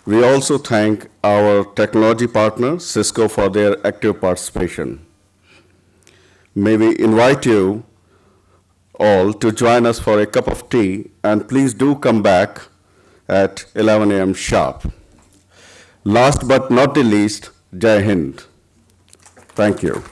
We also thank our technology partner, Cisco, for their active participation. May we invite you all to join us for a cup of tea, and please do come back at 11 a.m. sharp. Last but not the least, Jai Hind. Thank you.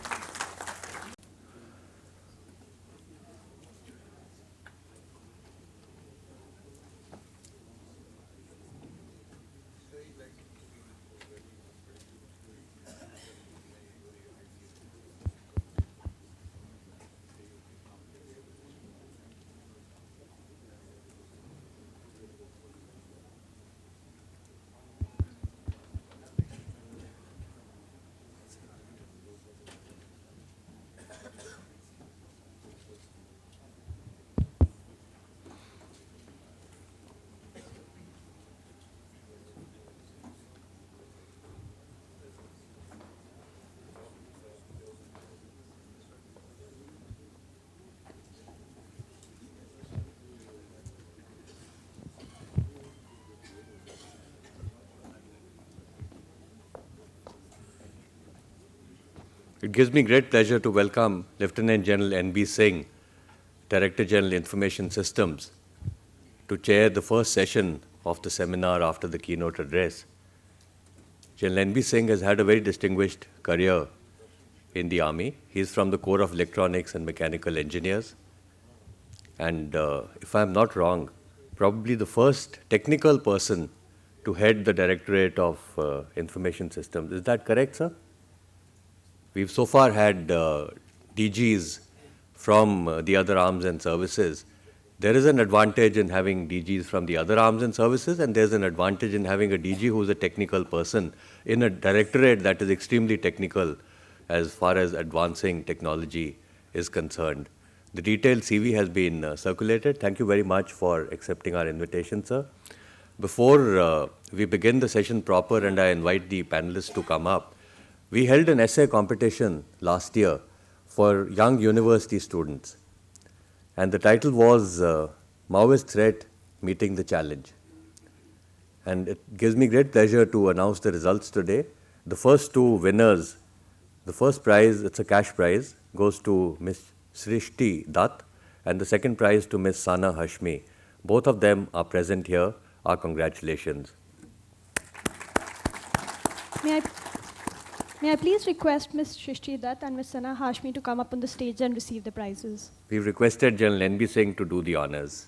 It gives me great pleasure to welcome Lieutenant General N.B. Singh, Director General Information Systems, to chair the first session of the seminar after the keynote address. General N.B. Singh has had a very distinguished career in the Army. He is from the Corps of Electronics and Mechanical Engineers. And if I'm not wrong, probably the first technical person to head the Directorate of Information Systems. Is that correct, sir? We've so far had DGs from the other arms and services. There is an advantage in having DGs from the other arms and services, and there's an advantage in having a DG who's a technical person in a directorate that is extremely technical as far as advancing technology is concerned. The detailed CV has been circulated. Thank you very much for accepting our invitation, sir. Before we begin the session proper and I invite the panelists to come up, we held an essay competition last year for young university students. And the title was Maoist Threat Meeting the Challenge. And it gives me great pleasure to announce the results today. The first two winners, the first prize, it's a cash prize, goes to Ms. Srishti Dutt, and the second prize to Ms. Sana Hashmi. Both of them are present here. Our congratulations. May I please request Ms. Shrishti Dutt and Ms. Sana Hashmi to come up on the stage and receive the prizes. We've requested General N.B. Singh to do the honors.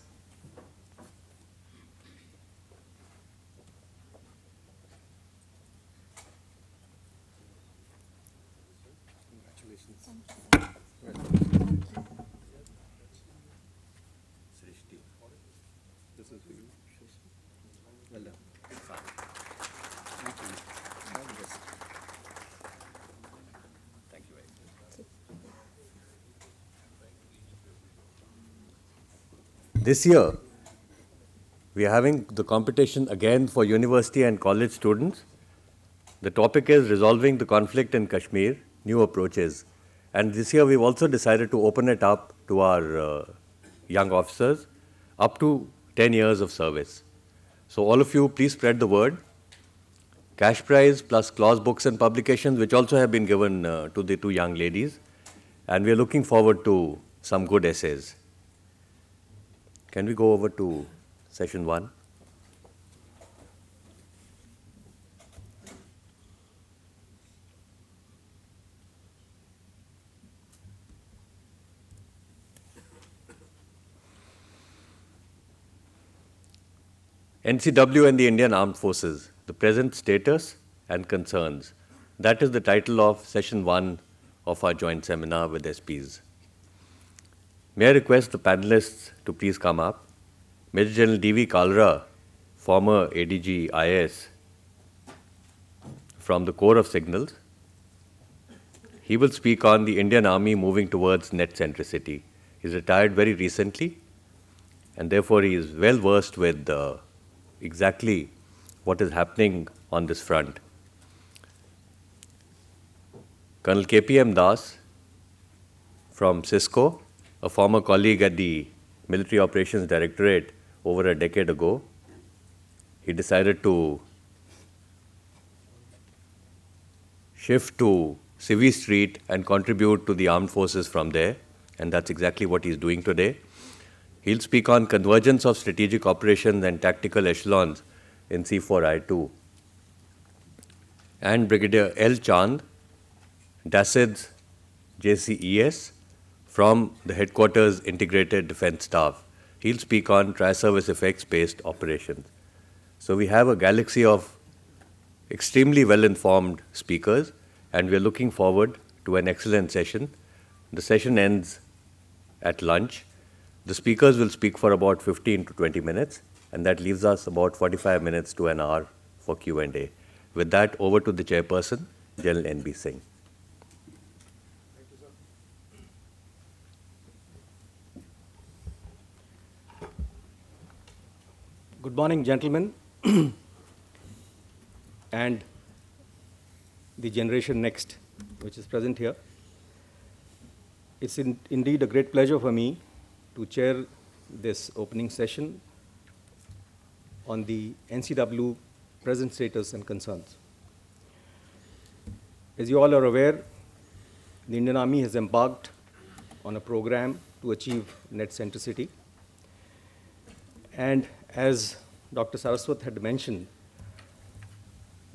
This year, we are having the competition again for university and college students. The topic is resolving the conflict in Kashmir, new approaches. And this year, we've also decided to open it up to our young officers up to 10 years of service. So all of you, please spread the word. Cash prize plus clause books and publications, which also have been given to the two young ladies. And we are looking forward to some good essays. Can we go over to session 1? NCW and the Indian Armed Forces, the present status and concerns. That is the title of session 1 of our joint seminar with SPs. May I request the panelists to please come up. Major General D.V. Kalra, former ADG IS from the Corps of Signals. He will speak on the Indian Army moving towards net centricity. He's retired very recently, and therefore he is well versed with exactly what is happening on this front. Colonel K.P.M. Das from Cisco, a former colleague at the Military Operations Directorate over a decade ago. He decided to shift to Civvy Street and contribute to the armed forces from there, and that's exactly what he's doing today. He'll speak on convergence of strategic operations and tactical echelons in C4I2. And Brigadier L. Chand, DASID's JCES, from the Headquarters Integrated Defense Staff. He'll speak on tri-service effects-based operations. So we have a galaxy of extremely well-informed speakers, and we're looking forward to an excellent session. The session ends at lunch. The speakers will speak for about 15 to 20 minutes, and that leaves us about 45 minutes to an hour for Q&A. With that, over to the chairperson, General N.B. Singh. Good morning, gentlemen, and the generation next, which is present here. It's indeed a great pleasure for me to chair this opening session on the NCW present status and concerns. As you all are aware, the Indian Army has embarked on a program to achieve net centricity. And as Dr. Saraswat had mentioned,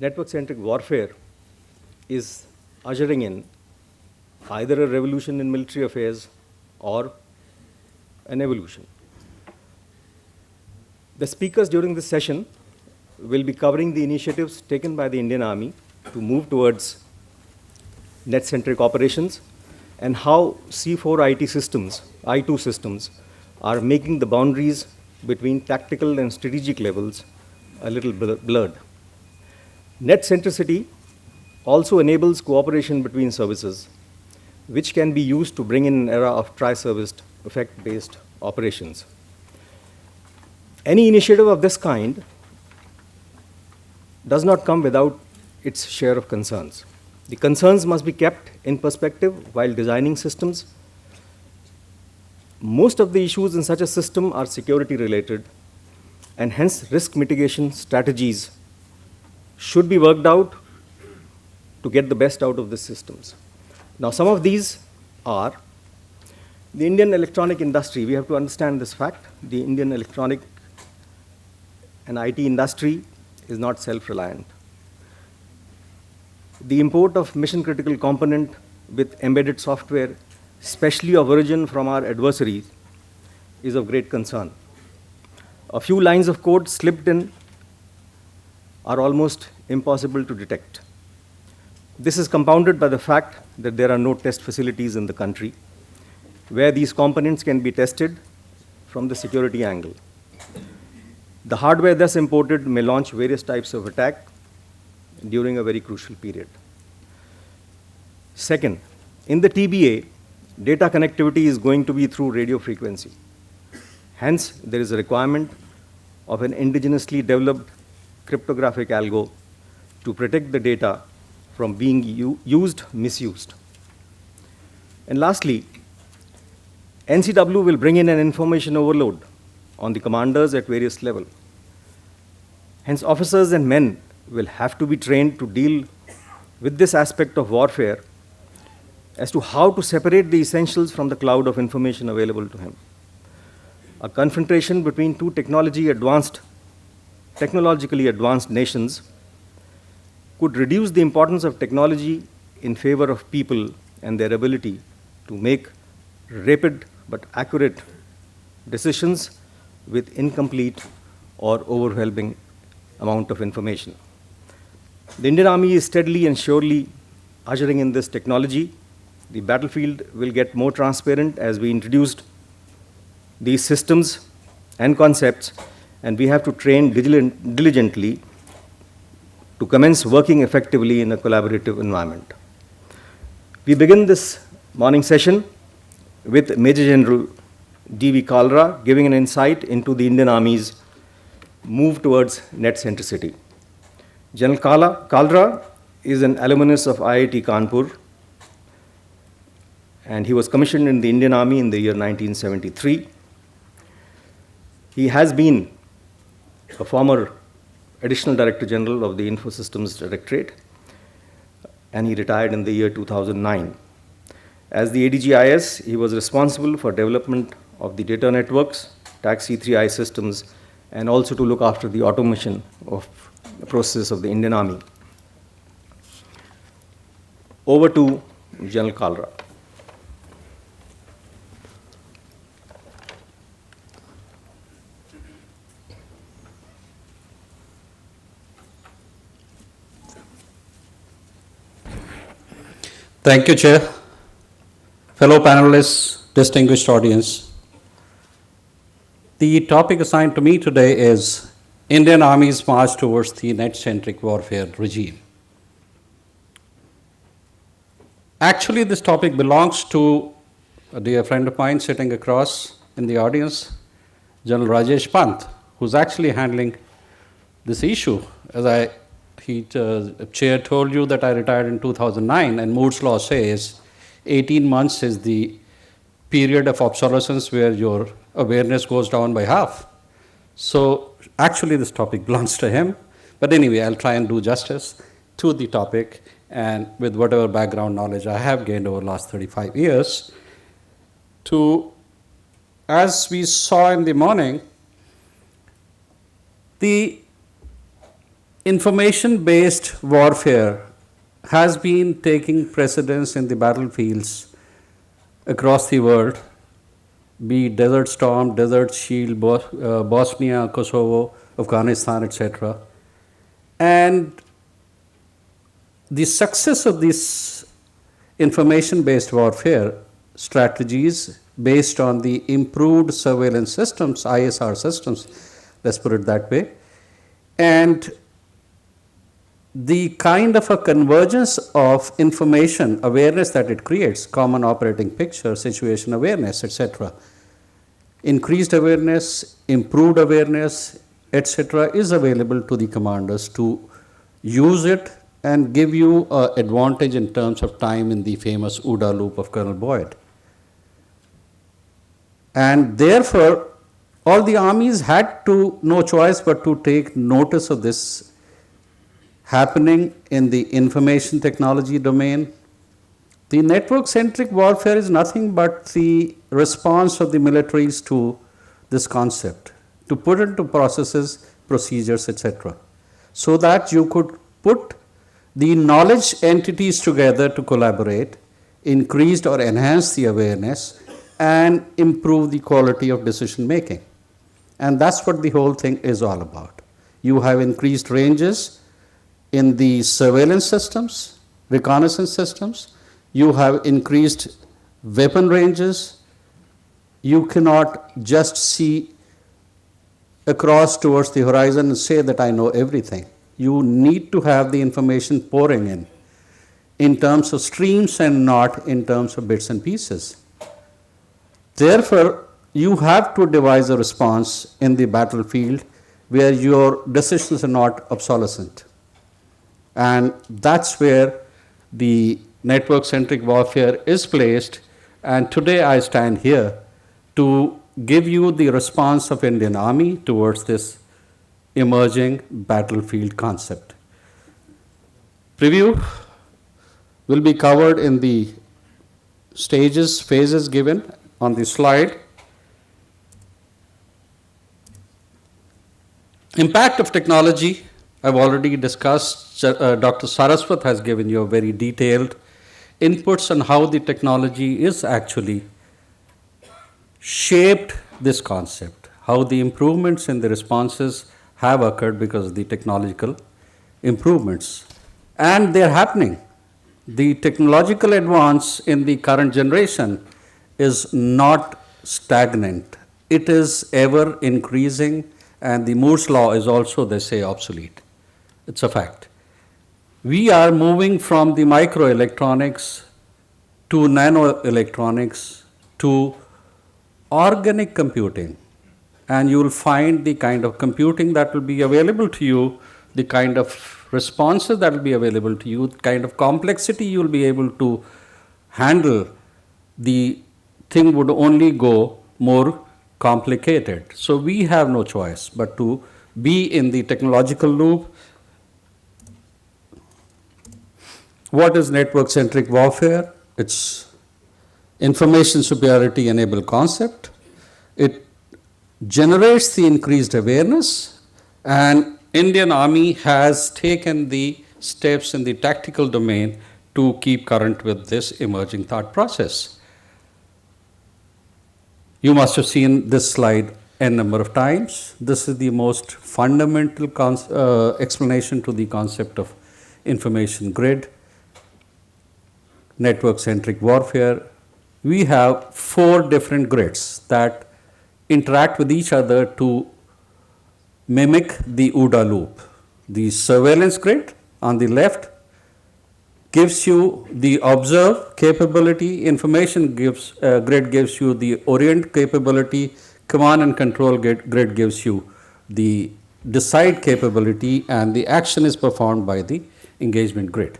network-centric warfare is ushering in either a revolution in military affairs or an evolution. The speakers during this session will be covering the initiatives taken by the Indian Army to move towards net-centric operations and how C4 IT systems, I2 systems, are making the boundaries between tactical and strategic levels a little blurred. Net centricity also enables cooperation between services, which can be used to bring in an era of tri-service effect-based operations. Any initiative of this kind does not come without its share of concerns. The concerns must be kept in perspective while designing systems. Most of the issues in such a system are security related, and hence risk mitigation strategies should be worked out to get the best out of the systems. Now, some of these are the Indian electronic industry. We have to understand this fact. The Indian electronic and IT industry is not self-reliant. The import of mission-critical component with embedded software, especially of origin from our adversaries, is of great concern. A few lines of code slipped in are almost impossible to detect. This is compounded by the fact that there are no test facilities in the country where these components can be tested from the security angle. The hardware thus imported may launch various types of attack during a very crucial period. Second, in the TBA, data connectivity is going to be through radio frequency. Hence, there is a requirement of an indigenously developed cryptographic algo to protect the data from being misused. And lastly, NCW will bring in an information overload on the commanders at various levels. Hence, officers and men will have to be trained to deal with this aspect of warfare as to how to separate the essentials from the cloud of information available to him. A confrontation between two technologically advanced nations could reduce the importance of technology in favor of people and their ability to make rapid but accurate decisions with incomplete or overwhelming amount of information. The Indian Army is steadily and surely ushering in this technology. The battlefield will get more transparent as we introduced these systems and concepts, and we have to train diligently to commence working effectively in a collaborative environment. We begin this morning session with Major General D.V. Kalra giving an insight into the Indian Army's move towards net centricity. General Kalra is an alumnus of IIT Kanpur, and he was commissioned in the Indian Army in the year 1973. He has been a former Additional Director General of the Infosystems Directorate. and he retired in the year 2009. As the ADGIS, he was responsible for development of the data networks, TAC-C3I systems, and also to look after the automation of the processes of the Indian Army. Over to General Kalra. Thank you, Chair. Fellow panelists, distinguished audience. The topic assigned to me today is Indian Army's march towards the net-centric warfare regime. Actually, this topic belongs to a dear friend of mine sitting across in the audience, General Rajesh Pant, who's actually handling this issue. As Chair told you that I retired in 2009, and Moore's law says 18 months is the period of obsolescence where your awareness goes down by half. So actually this topic belongs to him. But anyway, I'll try and do justice to the topic, and with whatever background knowledge I have gained over the last 35 years, as we saw in the morning, the information-based warfare has been taking precedence in the battlefields across the world, be it Desert Storm, Desert Shield, Bosnia, Kosovo, Afghanistan, etc. And the success of this information-based warfare strategies based on the improved surveillance systems, ISR systems, let's put it that way, and the kind of a convergence of information awareness that it creates, common operating picture, situation awareness, etc. Increased awareness, improved awareness, etc. is available to the commanders to use it and give you an advantage in terms of time in the famous OODA loop of Colonel Boyd. And therefore, all the armies had no choice but to take notice of this happening in the information technology domain. The network-centric warfare is nothing but the response of the militaries to this concept, to put into processes, procedures, etc., so that you could put the knowledge entities together to collaborate, increase or enhance the awareness, and improve the quality of decision making. And that's what the whole thing is all about. You have increased ranges in the surveillance systems, reconnaissance systems. You have increased weapon ranges. You cannot just see across towards the horizon and say that I know everything. You need to have the information pouring in terms of streams and not in terms of bits and pieces. Therefore, you have to devise a response in the battlefield where your decisions are not obsolescent. And that's where the network-centric warfare is placed. And today I stand here to give you the response of Indian Army towards this emerging battlefield concept. Preview will be covered in the phases given on the slide. Impact of technology, I've already discussed. Dr. Saraswat has given you a very detailed inputs on how the technology is actually shaped this concept, how the improvements in the responses have occurred because of the technological improvements. And they're happening. The technological advance in the current generation is not stagnant. It is ever increasing, and the Moore's law is also, they say, obsolete. It's a fact. We are moving from the microelectronics to nanoelectronics to organic computing. And you will find the kind of computing that will be available to you, the kind of responses that will be available to you, the kind of complexity you will be able to handle. The thing would only go more complicated. So we have no choice but to be in the technological loop. What is network-centric warfare? It's information superiority enabled concept. It generates the increased awareness, and Indian Army has taken the steps in the tactical domain to keep current with this emerging thought process. You must have seen this slide n number of times. This is the most fundamental explanation to the concept of information grid, network-centric warfare. We have 4 different grids that interact with each other to mimic the OODA loop. The surveillance grid on the left gives you the observe capability, information grid gives you the orient capability, command and control grid gives you the decide capability, and the action is performed by the engagement grid.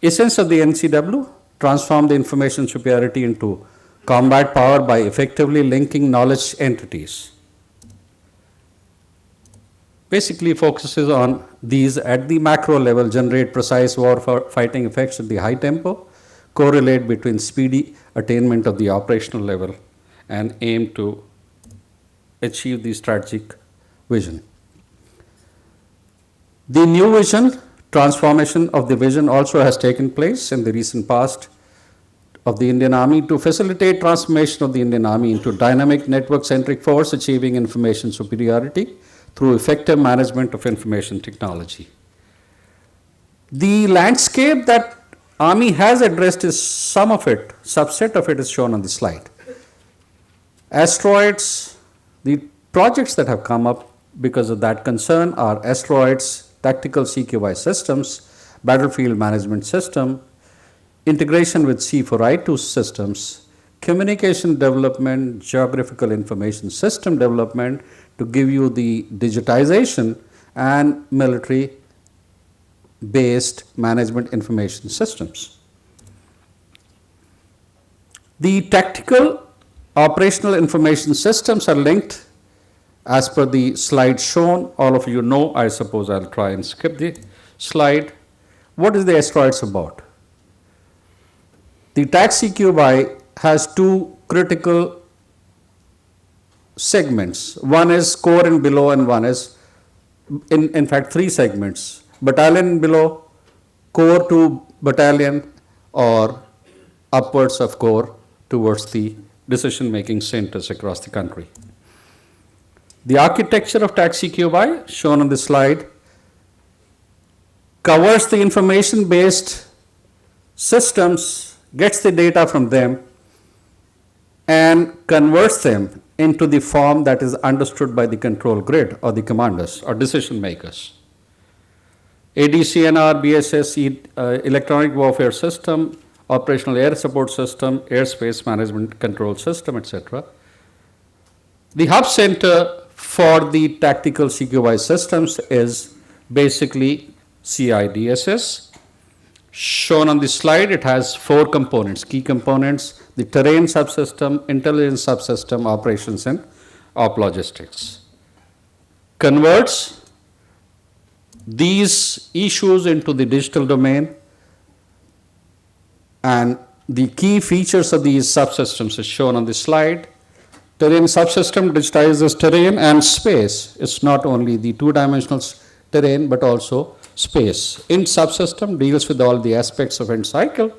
Essence of the NCW: transform the information superiority into combat power by effectively linking knowledge entities. Basically focuses on these at the macro level: generate precise war fighting effects at the high tempo, correlate between speedy attainment of the operational level, and aim to achieve the strategic vision. The new vision, transformation of the vision, also has taken place in the recent past of the Indian Army to facilitate transformation of the Indian Army into dynamic network-centric force achieving information superiority through effective management of information technology. The landscape that Army has addressed is some of it, subset of it is shown on the slide. Asteroids, the projects that have come up because of that concern are asteroids, tactical CQY systems, battlefield management system, integration with C4I2 systems, communication development, geographical information system development to give you the digitization, and military based management information systems. The tactical operational information systems are linked as per the slide shown. All of you know, I suppose I'll try and skip the slide. What is the asteroids about? The TAC-CQB has 2 critical segments. One is core and below, and one is, in fact, 3 segments: battalion and below, core to battalion, or upwards of core towards the decision-making centers across the country. The architecture of TAC-CQB, shown on the slide, covers the information-based systems, gets the data from them, and converts them into the form that is understood by the control grid or the commanders or decision makers. ADCNR, BSS, electronic warfare system, operational air support system, airspace management control system, etc. The hub center for the tactical CQY systems is basically CIDSS. Shown on the slide, it has 4 components, key components: the terrain subsystem, intelligence subsystem, operations, and op logistics. Converts these issues into the digital domain, and the key features of these subsystems is shown on the slide. Terrain subsystem digitizes terrain and space. It's not only the 2-dimensional terrain but also space. Int subsystem deals with all the aspects of end cycle.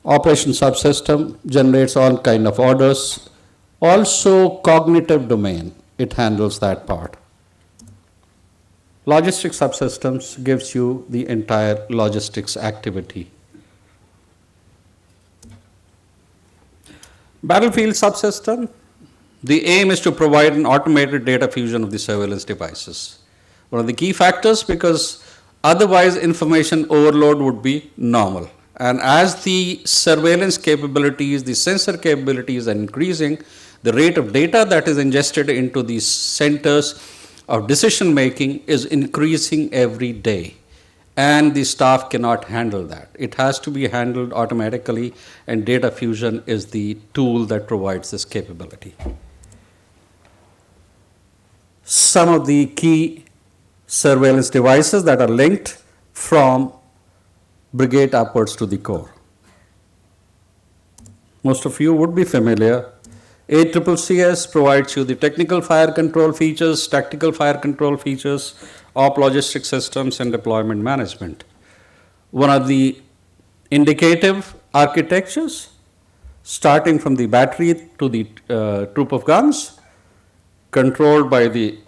Operation subsystem generates all kind of orders. Also cognitive domain, it handles that part. Logistics subsystems gives you the entire logistics activity. Battlefield subsystem, the aim is to provide an automated data fusion of the surveillance devices. One of the key factors, because otherwise information overload would be normal. And as the surveillance capabilities, the sensor capabilities are increasing, the rate of data that is ingested into these centers of decision making is increasing every day. And the staff cannot handle that. It has to be handled automatically, and data fusion is the tool that provides this capability. some of the key surveillance devices that are linked from brigade upwards to the corps. Most of you would be familiar. ACCCS provides you the technical fire control features, tactical fire control features, op logistic systems, and deployment management. One of the indicative architectures, starting from the battery to the troop of guns, controlled by the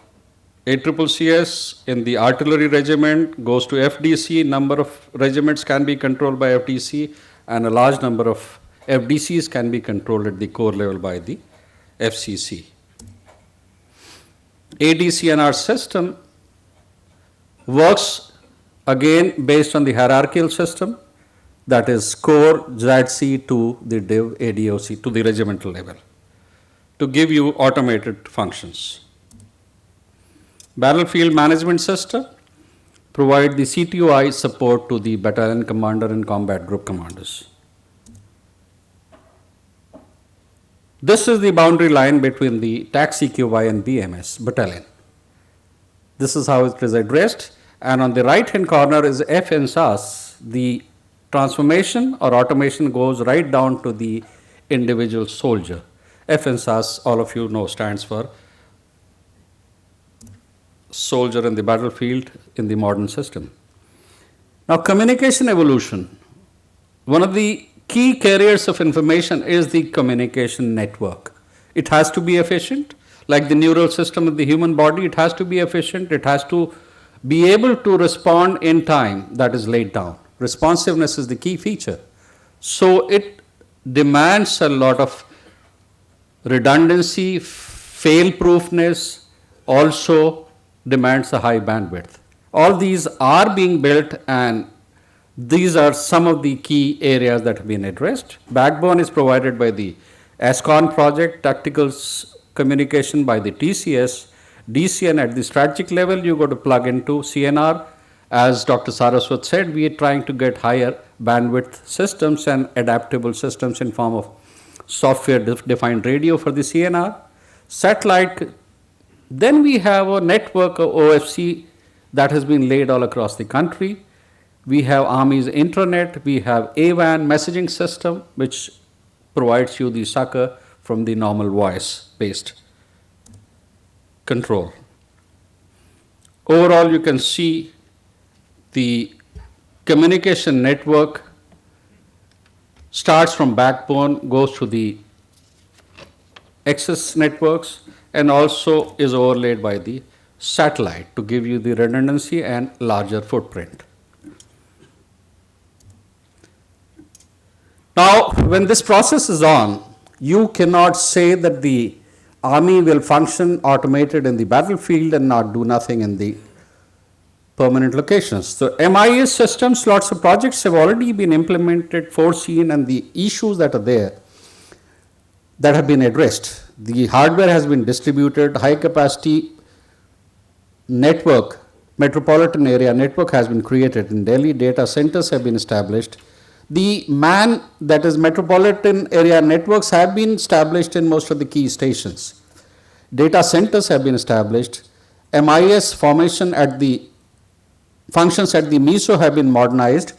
ACCCS in the artillery regiment, goes to FDC. Number of regiments can be controlled by FDC, and a large number of FDCs can be controlled at the corps level by the FCC. ADCNR system works again based on the hierarchical system, that is corps, ZC to the div, ADOC to the regimental level, to give you automated functions. Battlefield management system provide the CTOI support to the battalion commander and combat group commanders. This is the boundary line between the TAC CQY and BMS battalion. This is how it is addressed, and on the right hand corner is FNSAS. The transformation or automation goes right down to the individual soldier. FNSAS, all of you know, stands for soldier in the battlefield in the modern system. Now, communication evolution. One of the key carriers of information is the communication network. It has to be efficient. Like the neural system of the human body, it has to be efficient. It has to be able to respond in time that is laid down. Responsiveness is the key feature. So it demands a lot of redundancy, fail-proofness, also demands a high bandwidth. All these are being built, and these are some of the key areas that have been addressed. Backbone is provided by the ASCON project, tactical communication by the TCS, DCN at the strategic level, you got to plug into CNR. As Dr. Saraswat said, we are trying to get higher bandwidth systems and adaptable systems in form of software defined radio for the CNR. Satellite, then we have a network of OFC that has been laid all across the country. We have Army's intranet, we have AWAN messaging system, which provides you the succor from the normal voice-based control. Overall, you can see the communication network starts from backbone, goes to the access networks, and also is overlaid by the satellite to give you the redundancy and larger footprint. Now, when this process is on, you cannot say that the Army will function automated in the battlefield and not do nothing in the permanent locations. So MIS systems, lots of projects have already been implemented, foreseen, and the issues that are there that have been addressed. The hardware has been distributed, high capacity network, metropolitan area network has been created in Delhi, data centers have been established. The that is metropolitan area networks have been established in most of the key stations. Data centers have been established. MIS formation at the functions at the MISO have been modernized.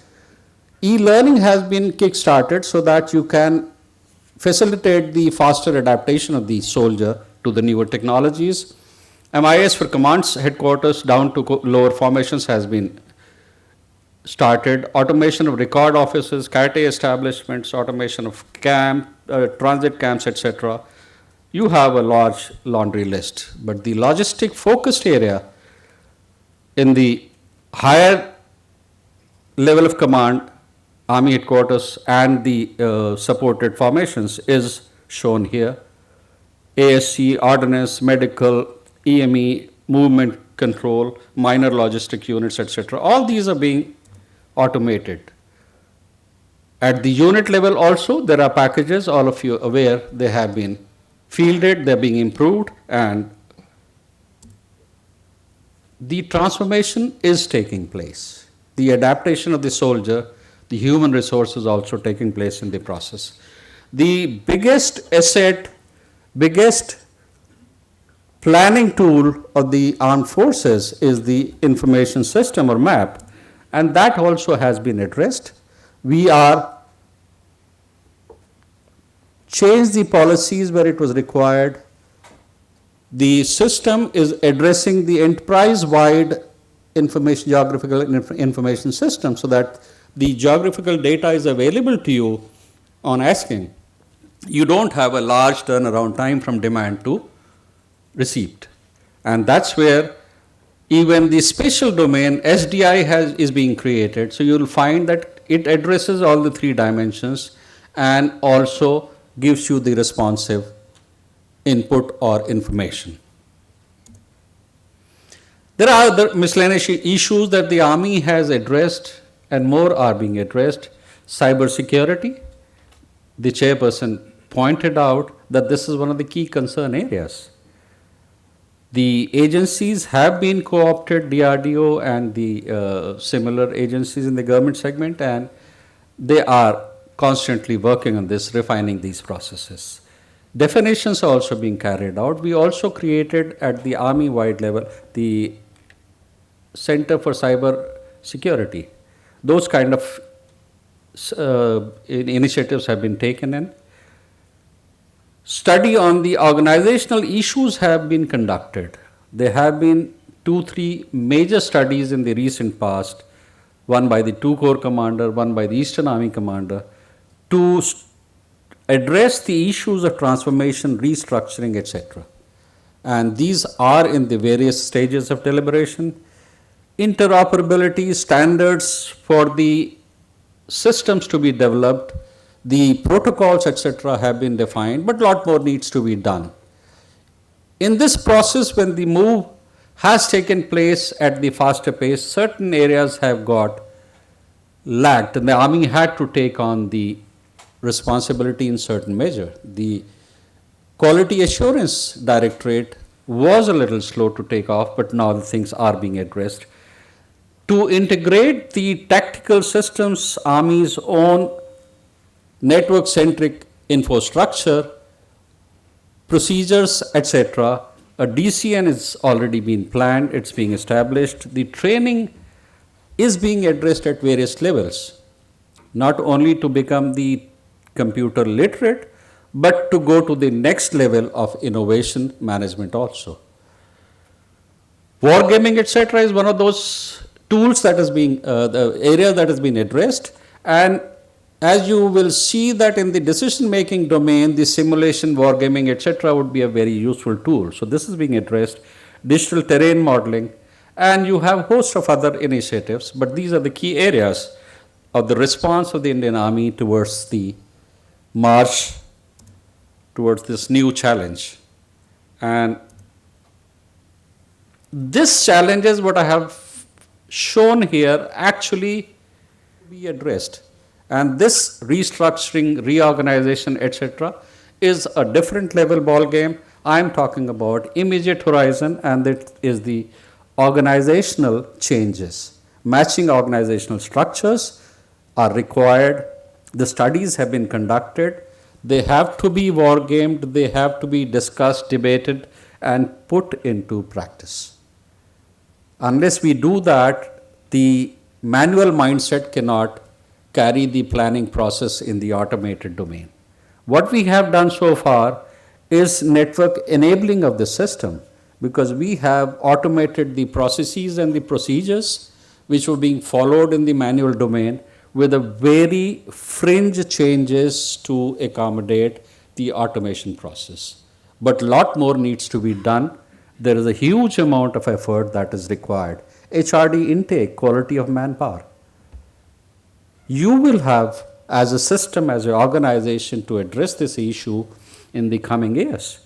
E-learning has been kick-started so that you can facilitate the faster adaptation of the soldier to the newer technologies. MIS for commands headquarters down to lower formations has been started. Automation of record offices, karate establishments, automation of camp, transit camps, etc. You have a large laundry list. But the logistic focused area in the higher level of command, Army headquarters and the supported formations is shown here. ASC, ordnance, medical, EME, movement control, minor logistic units, etc. All these are being automated. At the unit level also, there are packages, all of you are aware, they have been fielded, they're being improved, and the transformation is taking place. The adaptation of the soldier, the human resource is also taking place in the process. The biggest asset, biggest planning tool of the armed forces is the information system or map, and that also has been addressed. We are changed the policies where it was required. The system is addressing the enterprise-wide information, geographical information system, so that the geographical data is available to you on asking. You don't have a large turnaround time from demand to receipt. And that's where even the spatial domain, SDI, is being created. So you'll find that it addresses all the 3 dimensions and also gives you the responsive input or information. There are other miscellaneous issues that the Army has addressed, and more are being addressed. Cyber security. The chairperson pointed out that this is one of the key concern areas. The agencies have been co-opted, DRDO and the similar agencies in the government segment, and they are constantly working on this, refining these processes. Definitions are also being carried out. We also created at the Army-wide level the Center for Cyber Security. Those kind of initiatives have been taken in. Study on the organizational issues have been conducted. There have been 2-3 major studies in the recent past, one by the 2 Corps Commander, one by the Eastern Army Commander, to address the issues of transformation, restructuring, etc. And these are in the various stages of deliberation. Interoperability standards for the systems to be developed, the protocols, etc., have been defined, but a lot more needs to be done. In this process, when the move has taken place at the faster pace, certain areas have got lagged, and the Army had to take on the responsibility in certain measure. The Quality Assurance Directorate was a little slow to take off, but now the things are being addressed. To integrate the tactical systems, Army's own network-centric infrastructure, procedures, etc., a DCN is already been planned, it's being established. The training is being addressed at various levels, not only to become the computer literate, but to go to the next level of innovation management also. Wargaming, etc., is one of those tools that is being, the area that has been addressed, and as you will see that in the decision-making domain, the simulation, wargaming, etc., would be a very useful tool. So this is being addressed, digital terrain modeling, and you have a host of other initiatives, but these are the key areas of the response of the Indian Army towards the march towards this new challenge. And this challenge is what I have shown here actually be addressed. And this restructuring, reorganization, etc., is a different level ball game. I am talking about immediate horizon, and that is the organizational changes. Matching organizational structures are required. The studies have been conducted. They have to be war gamed, they have to be discussed, debated, and put into practice. Unless we do that, the manual mindset cannot carry the planning process in the automated domain. What we have done so far is network enabling of the system, because we have automated the processes and the procedures which were being followed in the manual domain with a very fringe changes to accommodate the automation process. But a lot more needs to be done. There is a huge amount of effort that is required. HRD intake, quality of manpower. You will have, as a system, as an organization, to address this issue in the coming years.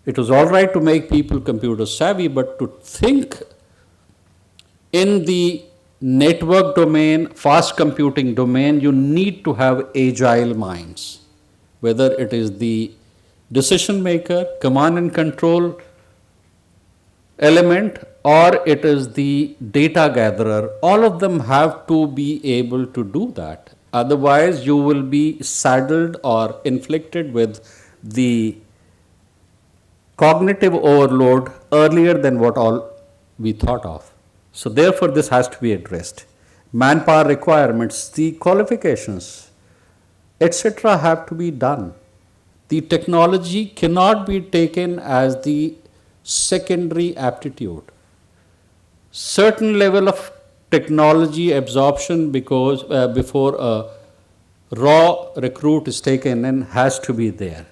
It was all right to make people computer savvy, but to think in the network domain, fast computing domain, you need to have agile minds. Whether it is the decision maker, command and control element, or it is the data gatherer, all of them have to be able to do that. Otherwise, you will be saddled or inflicted with the cognitive overload earlier than what all we thought of. So therefore, this has to be addressed. Manpower requirements, the qualifications, etc. have to be done. The technology cannot be taken as the secondary aptitude. Certain level of technology absorption because before a raw recruit is taken in has to be there.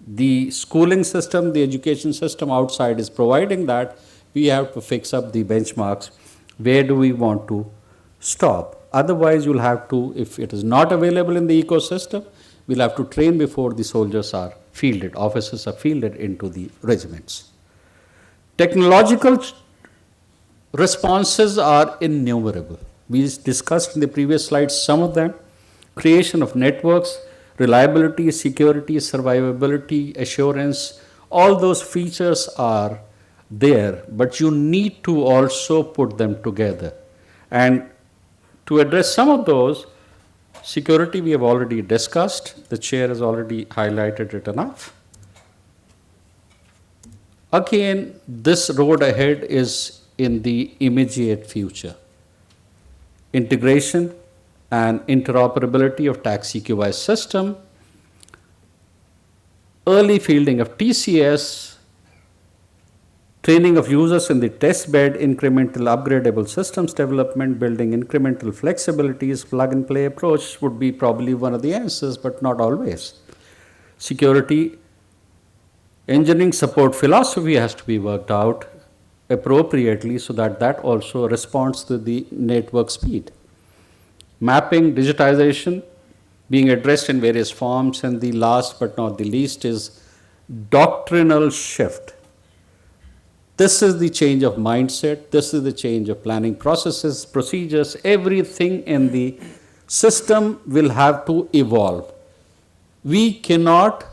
The schooling system, the education system outside is providing that. We have to fix up the benchmarks. Where do we want to stop? Otherwise, you'll have to, if it is not available in the ecosystem, we'll have to train before the soldiers are fielded, officers are fielded into the regiments. Technological responses are innumerable. We discussed in the previous slides some of them. Creation of networks, reliability, security, survivability, assurance, all those features are there, but you need to also put them together. And to address some of those, security we have already discussed, the chair has already highlighted it enough. Again, this road ahead is in the immediate future. Integration and interoperability of taxi QI system, early fielding of TCS, training of users in the test bed, incremental upgradable systems development, building incremental flexibilities, plug and play approach would be probably one of the answers, but not always. Security engineering support philosophy has to be worked out appropriately so that that also responds to the network speed. Mapping, digitization being addressed in various forms, and the last but not the least is doctrinal shift. This is the change of mindset, this is the change of planning processes, procedures, everything in the system will have to evolve. We cannot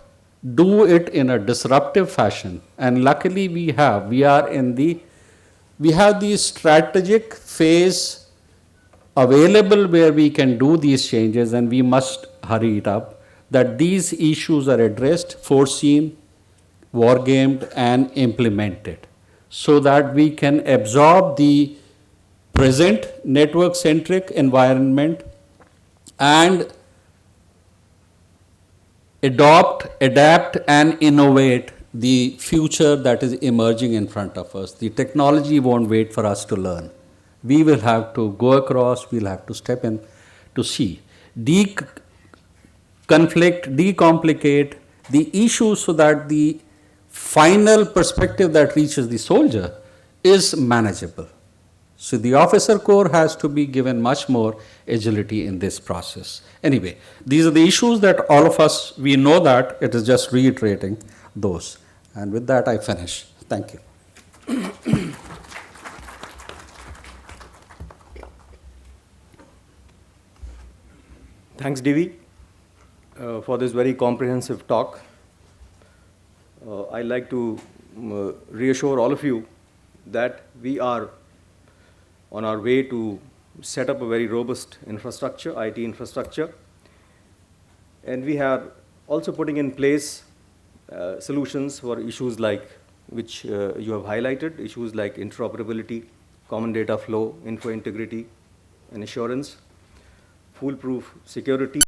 do it in a disruptive fashion, and luckily we have the strategic phase available where we can do these changes, and we must hurry it up, that these issues are addressed, foreseen, war-gamed and implemented, so that we can absorb the present network-centric environment and adopt, adapt and innovate the future that is emerging in front of us. The technology won't wait for us to learn. We will have to go across, we'll have to step in to see, decomplicate the issues so that the final perspective that reaches the soldier is manageable. So the officer corps has to be given much more agility in this process. Anyway, these are the issues that all of us, we know that, it is just reiterating those. And with that I finish. Thank you. Thanks, Divi, for this very comprehensive talk. I'd like to reassure all of you that we are on our way to set up a very robust infrastructure, IT infrastructure. And we are also putting in place solutions for issues like, which you have highlighted, issues like interoperability, common data flow, info integrity and assurance, foolproof security.